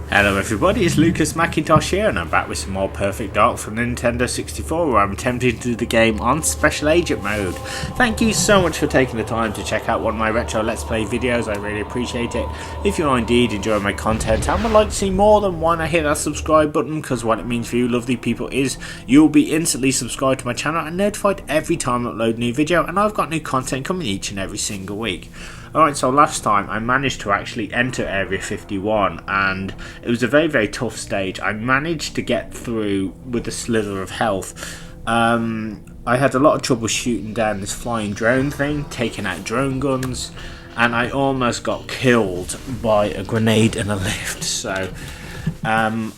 Hello everybody, it's Lucas Mackintosh here and I'm back with some more Perfect Dark from the Nintendo 64 where I'm attempting to do the game on Special Agent mode. Thank you so much for taking the time to check out one of my retro Let's Play videos, I really appreciate it. If you are indeed enjoying my content and would like to see more, then why not hit that subscribe button, because what it means for you lovely people is you'll be instantly subscribed to my channel and notified every time I upload a new video, and I've got new content coming each and every single week. Alright, so last time I managed to actually enter Area 51 and it was a very tough stage. I managed to get through with a slither of health. I had a lot of trouble shooting down this flying drone thing, taking out drone guns, and I almost got killed by a grenade and a lift. So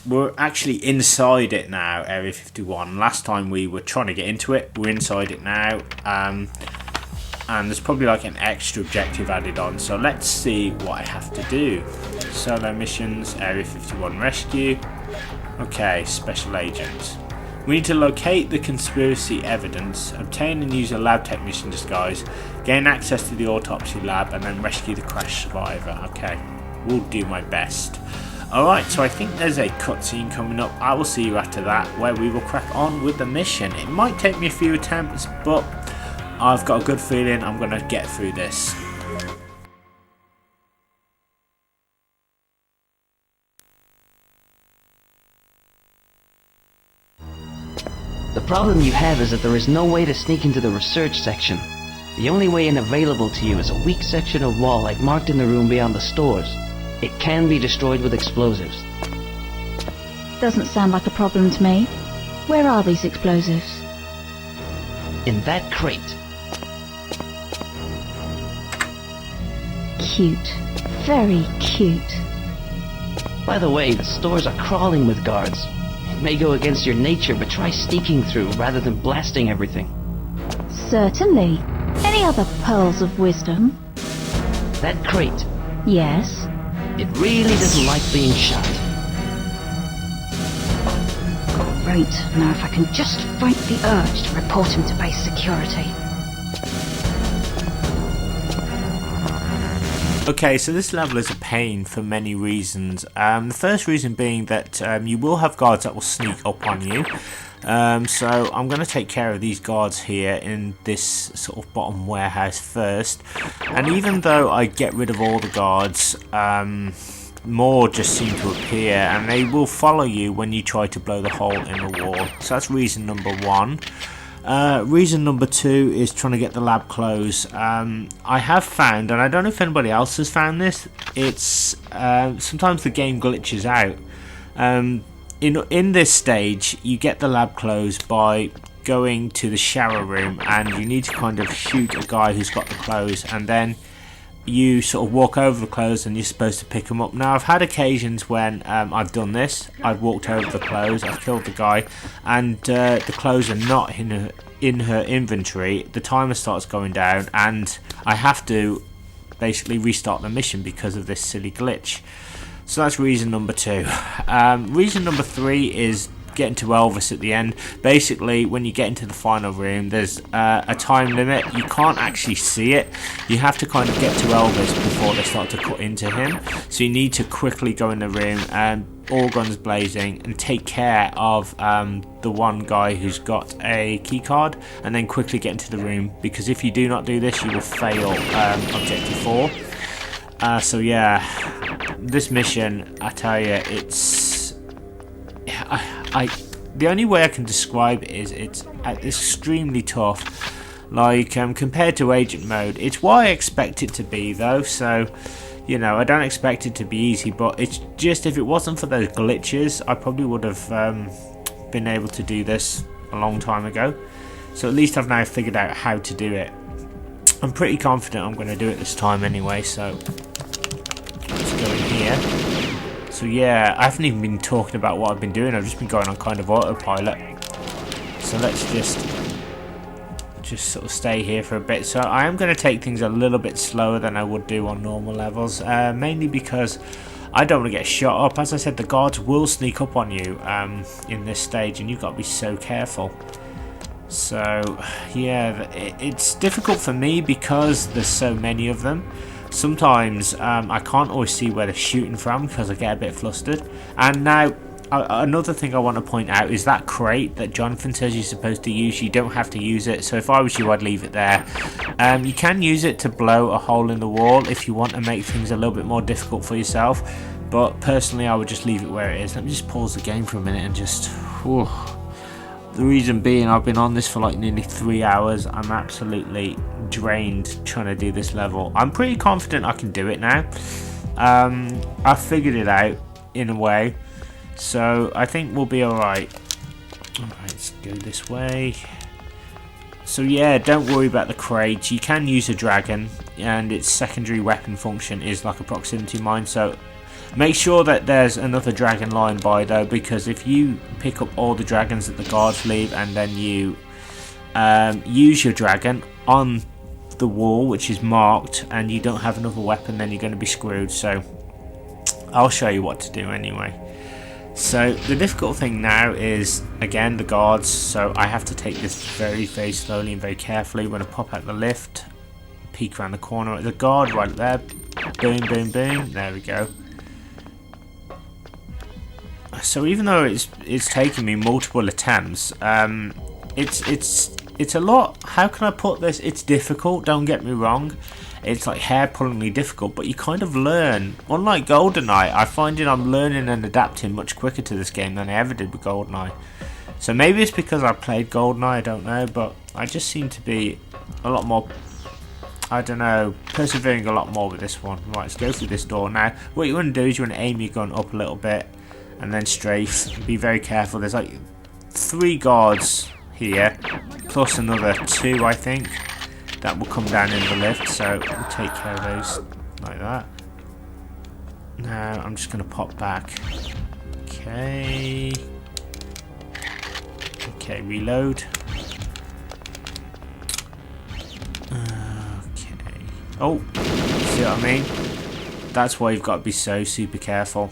we're actually inside it now, Area 51. Last time we were trying to get into it, we're inside it now. And there's probably like an extra objective added on, so let's see what I have to do. Solo missions, Area 51 rescue. Okay, Special Agent. We need to locate the conspiracy evidence, obtain and use a lab technician disguise, gain access to the autopsy lab, and then rescue the crash survivor. Okay, we'll do my best. Alright, so I think there's a cutscene coming up. I will see you after that, where we will crack on with the mission. It might take me a few attempts, but I've got a good feeling I'm going to get through this. The problem you have is that there is no way to sneak into the research section. The only way in available to you is a weak section of wall I've marked in the room beyond the stores. It can be destroyed with explosives. Doesn't sound like a problem to me. Where are these explosives? In that crate. Cute. Very cute. By the way, the stores are crawling with guards. It may go against your nature, but try sneaking through rather than blasting everything. Certainly. Any other pearls of wisdom? That crate. Yes. It really doesn't like being shot. Great. Now if I can just fight the urge to report him to base security. Okay, so this level is a pain for many reasons. The first reason being that you will have guards that will sneak up on you. So I'm going to take care of these guards here in this sort of bottom warehouse first. And even though I get rid of all the guards, more just seem to appear, and they will follow you when you try to blow the hole in the wall. So that's reason number one. Reason number two is trying to get the lab closed. I have found, and I don't know if anybody else has found this, it's sometimes the game glitches out. In this stage, you get the lab closed by going to the shower room, and you need to kind of shoot a guy who's got the clothes, and then you sort of walk over the clothes and you're supposed to pick them up. Now I've had occasions when I've done this. I've walked over the clothes, I've killed the guy, and the clothes are not in her inventory. The timer starts going down and I have to basically restart the mission because of this silly glitch. So that's reason number two. Reason number three is getting to Elvis at the end. Basically, when you get into the final room, there's a time limit. You can't actually see it. You have to kind of get to Elvis before they start to cut into him. So you need to quickly go in the room and all guns blazing and take care of the one guy who's got a key card, and then quickly get into the room, because if you do not do this, you will fail objective 4. So yeah, this mission, I tell you, it's the only way I can describe it is it's extremely tough. Like compared to Agent mode, it's what I expect it to be though. So you know, I don't expect it to be easy, but it's just, if it wasn't for those glitches, I probably would have been able to do this a long time ago. So at least I've now figured out how to do it. I'm pretty confident I'm going to do it this time anyway. So let's go in here. So yeah, I haven't even been talking about what I've been doing. I've just been going on kind of autopilot. So let's just sort of stay here for a bit. So I am going to take things a little bit slower than I would do on normal levels, mainly because I don't want to get shot up. As I said, the guards will sneak up on you in this stage, and you've got to be so careful. So yeah, it's difficult for me because there's so many of them. sometimes I can't always see where they're shooting from because I get a bit flustered. And now another thing I want to point out is that crate that Jonathan says you're supposed to use, you don't have to use it. So if I was you, I'd leave it there. You can use it to blow a hole in the wall if you want to make things a little bit more difficult for yourself, but personally I would just leave it where it is. Let me just pause the game for a minute and just the reason being, I've been on this for like nearly 3 hours. I'm absolutely drained trying to do this level. I'm pretty confident I can do it now. I've figured it out in a way, so I think we'll be alright. Alright, let's go this way. So yeah, don't worry about the crates. You can use a dragon, and its secondary weapon function is like a proximity mine, so make sure that there's another dragon lying by though, because if you pick up all the dragons that the guards leave and then you use your dragon on the wall which is marked and you don't have another weapon, then you're going to be screwed. So I'll show you what to do anyway. So the difficult thing now is, again, the guards. So I have to take this very, very slowly and very carefully. When I pop out the lift, peek around the corner at the guard right there. Boom, boom, boom. There we go. So even though it's taken me multiple attempts, it's a lot. How can I put this? It's difficult. Don't get me wrong. It's like hair-pullingly difficult, but you kind of learn. Unlike GoldenEye, I find I'm learning and adapting much quicker to this game than I ever did with GoldenEye. So maybe it's because I played GoldenEye, I don't know, but I just seem to be a lot more, I don't know, persevering a lot more with this one. Right, let's go through this door now. What you want to do is you want to aim your gun up a little bit and then strafe. Be very careful. There's like 3 guards here, plus another 2, I think, that will come down in the lift, so we'll take care of those like that. Now I'm just going to pop back. Okay, reload. Okay. Oh, see what I mean? That's why you've got to be so super careful.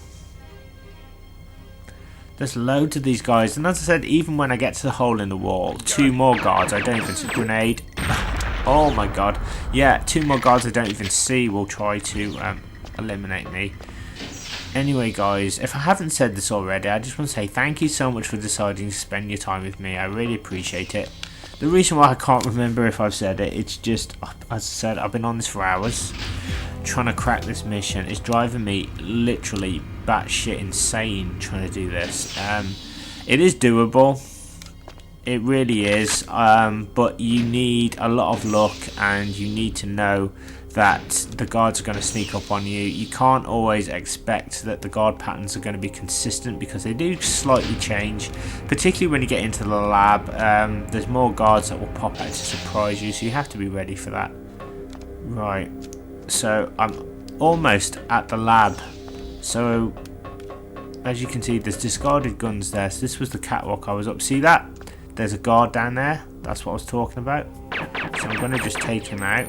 There's loads of these guys, and as I said, even when I get to the hole in the wall, 2 more guards I don't even see. Grenade. Oh my god. Yeah, 2 more guards I don't even see will try to eliminate me. Anyway guys, if I haven't said this already, I just want to say thank you so much for deciding to spend your time with me. I really appreciate it. The reason why I can't remember if I've said it, it's just, as I said, I've been on this for hours trying to crack this mission. It's driving me literally batshit insane trying to do this. It is doable. It really is, but you need a lot of luck, and you need to know that the guards are going to sneak up on you. You can't always expect that the guard patterns are going to be consistent, because they do slightly change, particularly when you get into the lab. There's more guards that will pop out to surprise you, so you have to be ready for that. Right, so I'm almost at the lab. So as you can see, there's discarded guns there. So this was the catwalk I was up. See that? There's a guard down there. That's what I was talking about. So I'm going to just take him out.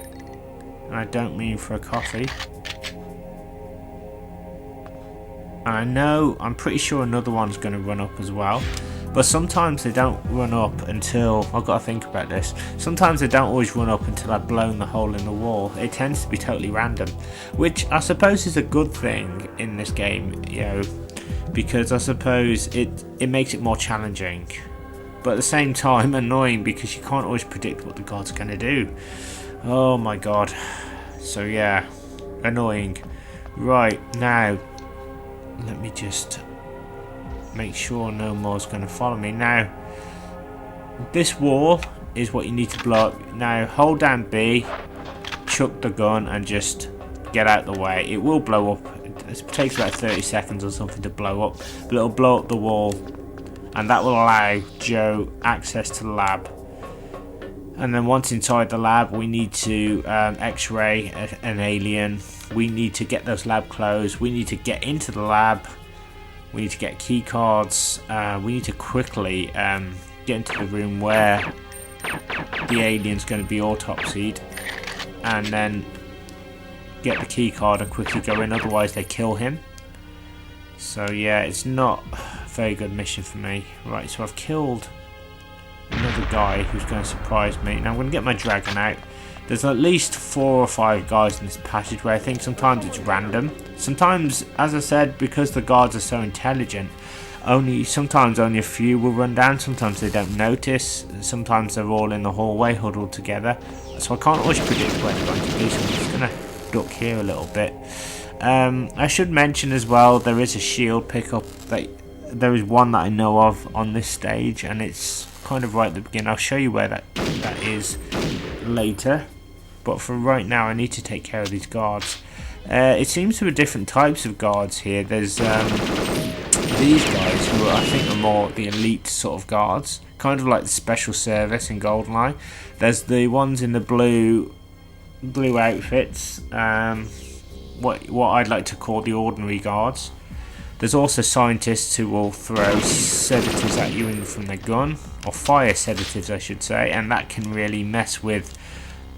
And I don't mean for a coffee. And I know, I'm pretty sure another one's going to run up as well. But sometimes they don't run up until, I've got to think about this. Sometimes they don't always run up until I've blown the hole in the wall. It tends to be totally random. Which I suppose is a good thing in this game, you know. Because I suppose it makes it more challenging. But at the same time annoying, because you can't always predict what the guards are going to do. Oh my god. So yeah, annoying. Right, now let me just make sure no more's going to follow me. Now this wall is what you need to blow up. Now hold down B, chuck the gun and just get out the way. It will blow up. It takes about 30 seconds or something to blow up, but it'll blow up the wall, and that will allow Joe access to the lab. And then once inside the lab, we need to x-ray an alien. We need to get those lab clothes. We need to get into the lab. We need to get key cards. We need to quickly get into the room where the alien's going to be autopsied, and then get the key card and quickly go in, otherwise they kill him. So yeah, it's not a very good mission for me. Right, so I've killed another guy who's going to surprise me. Now I'm going to get my dragon out, There's at least 4 or 5 guards in this passageway. I think sometimes it's random. Sometimes, as I said, because the guards are so intelligent, sometimes only a few will run down. Sometimes they don't notice. Sometimes they're all in the hallway huddled together. So I can't always predict where they're going to be. So I'm just going to duck here a little bit. I should mention as well, there is a shield pickup. There is one that I know of on this stage, and it's kind of right at the beginning. I'll show you where that is later. But for right now, I need to take care of these guards. It seems there are different types of guards here. There's these guys who I think are more the elite sort of guards, kind of like the special service in GoldenEye. There's the ones in the blue outfits, what I'd like to call the ordinary guards. There's also scientists who will throw sedatives at you from their gun, or fire sedatives I should say, and that can really mess with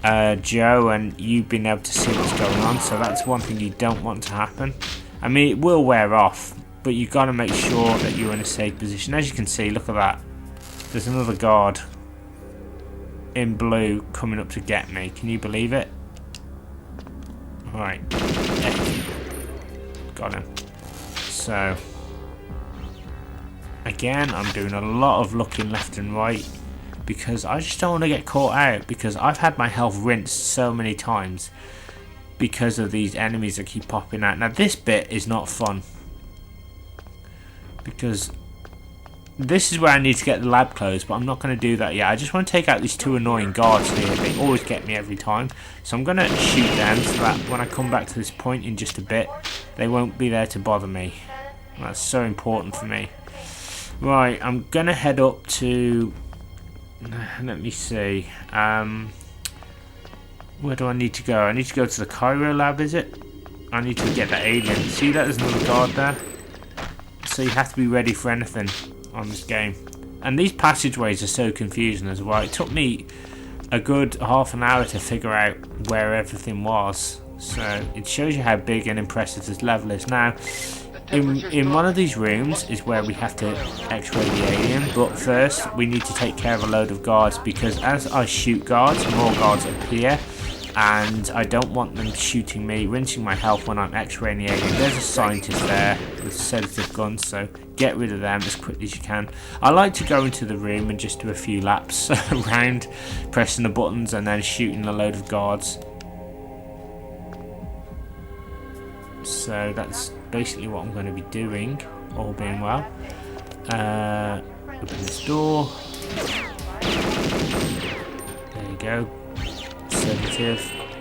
Joe and you being able to see what's going on. So that's one thing you don't want to happen. I mean, it will wear off, but you've got to make sure that you're in a safe position. As you can see, look at that. There's another guard in blue coming up to get me. Can you believe it? Right. Got him. So, again, I'm doing a lot of looking left and right because I just don't want to get caught out, because I've had my health rinsed so many times because of these enemies that keep popping out. Now this bit is not fun because this is where I need to get the lab closed, but I'm not going to do that yet. I just want to take out these 2 annoying guards here. They always get me every time. So I'm going to shoot them so that when I come back to this point in just a bit, they won't be there to bother me. That's so important for me. Right, I'm going to head up to... Let me see. Where do I need to go? I need to go to the Cairo lab, is it? I need to get the alien. See that? There's another guard there. So you have to be ready for anything on this game. And these passageways are so confusing as well. It took me a good half an hour to figure out where everything was. So it shows you how big and impressive this level is. Now, in one of these rooms is where we have to x-ray the alien, but first we need to take care of a load of guards, because as I shoot guards, more guards appear, and I don't want them shooting me, rinsing my health when I'm x-raying the alien. There's a scientist there with sedative guns, so get rid of them as quickly as you can. I like to go into the room and just do a few laps around, pressing the buttons and then shooting a load of guards. So that's basically what I'm going to be doing, all being well. Open this door. There you go. Sedative.